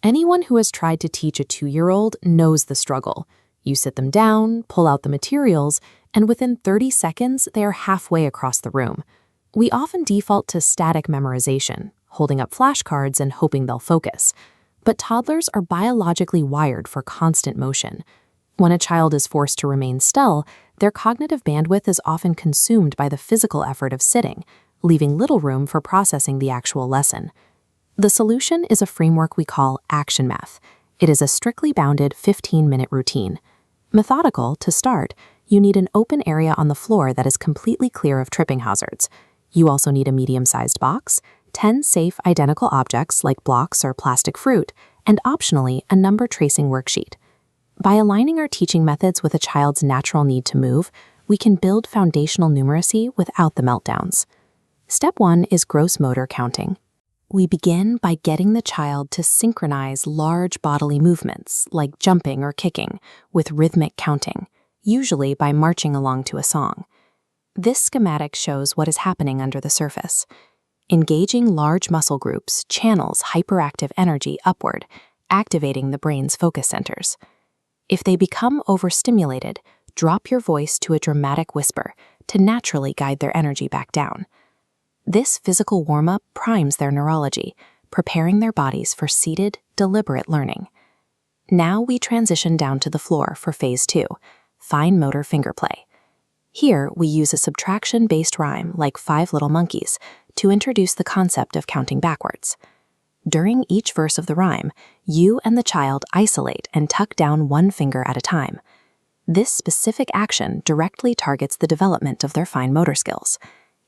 Anyone who has tried to teach a 2-year-old knows the struggle. You sit them down, pull out the materials, and within 30 seconds, they are halfway across the room. We often default to static memorization, holding up flashcards and hoping they'll focus. But toddlers are biologically wired for constant motion. When a child is forced to remain still, their cognitive bandwidth is often consumed by the physical effort of sitting, leaving little room for processing the actual lesson. The solution is a framework we call Action Math. It is a strictly bounded 15-minute routine. Methodical, to start, you need an open area on the floor that is completely clear of tripping hazards. You also need a medium-sized box, 10 safe identical objects like blocks or plastic fruit, and optionally, a number tracing worksheet. By aligning our teaching methods with a child's natural need to move, we can build foundational numeracy without the meltdowns. Step 1 is gross motor counting. We begin by getting the child to synchronize large bodily movements, like jumping or kicking, with rhythmic counting, usually by marching along to a song. This schematic shows what is happening under the surface. Engaging large muscle groups channels hyperactive energy upward, activating the brain's focus centers. If they become overstimulated, drop your voice to a dramatic whisper to naturally guide their energy back down. This physical warm-up primes their neurology, preparing their bodies for seated, deliberate learning. Now we transition down to the floor for phase 2, fine motor finger play. Here, we use a subtraction-based rhyme like 5 Little Monkeys to introduce the concept of counting backwards. During each verse of the rhyme, you and the child isolate and tuck down one finger at a time. This specific action directly targets the development of their fine motor skills.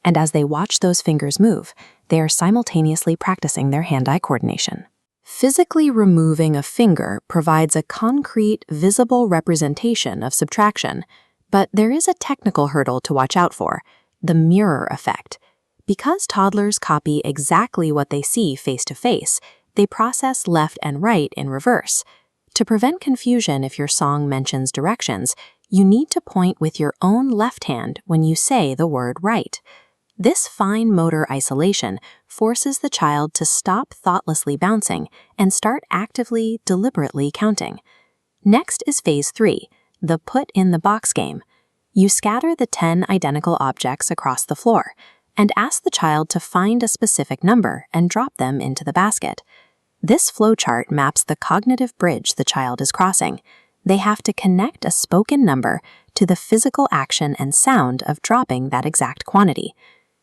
And as they watch those fingers move, they are simultaneously practicing their hand-eye coordination. Physically removing a finger provides a concrete, visible representation of subtraction, but there is a technical hurdle to watch out for: the mirror effect. Because toddlers copy exactly what they see face-to-face, they process left and right in reverse. To prevent confusion if your song mentions directions, you need to point with your own left hand when you say the word right. This fine motor isolation forces the child to stop thoughtlessly bouncing and start actively, deliberately counting. Next is phase 3, the put in the box game. You scatter the 10 identical objects across the floor and ask the child to find a specific number and drop them into the basket. This flowchart maps the cognitive bridge the child is crossing. They have to connect a spoken number to the physical action and sound of dropping that exact quantity.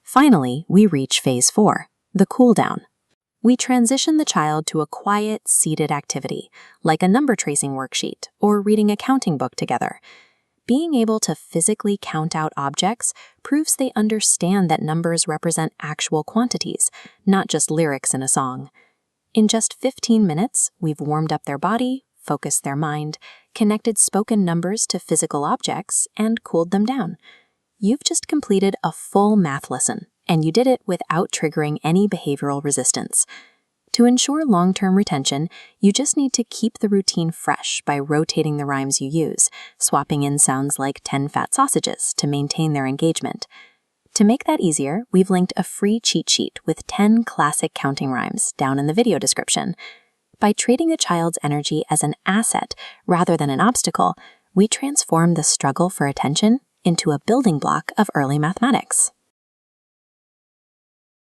Finally, we reach phase 4, the cool down. We transition the child to a quiet, seated activity, like a number tracing worksheet or reading a counting book together. Being able to physically count out objects proves they understand that numbers represent actual quantities, not just lyrics in a song. In just 15 minutes, we've warmed up their body, focused their mind, connected spoken numbers to physical objects, and cooled them down. You've just completed a full math lesson, and you did it without triggering any behavioral resistance. To ensure long-term retention, you just need to keep the routine fresh by rotating the rhymes you use, swapping in sounds like 10 fat sausages to maintain their engagement. To make that easier, we've linked a free cheat sheet with 10 classic counting rhymes down in the video description. By treating a child's energy as an asset rather than an obstacle, we transform the struggle for attention into a building block of early mathematics.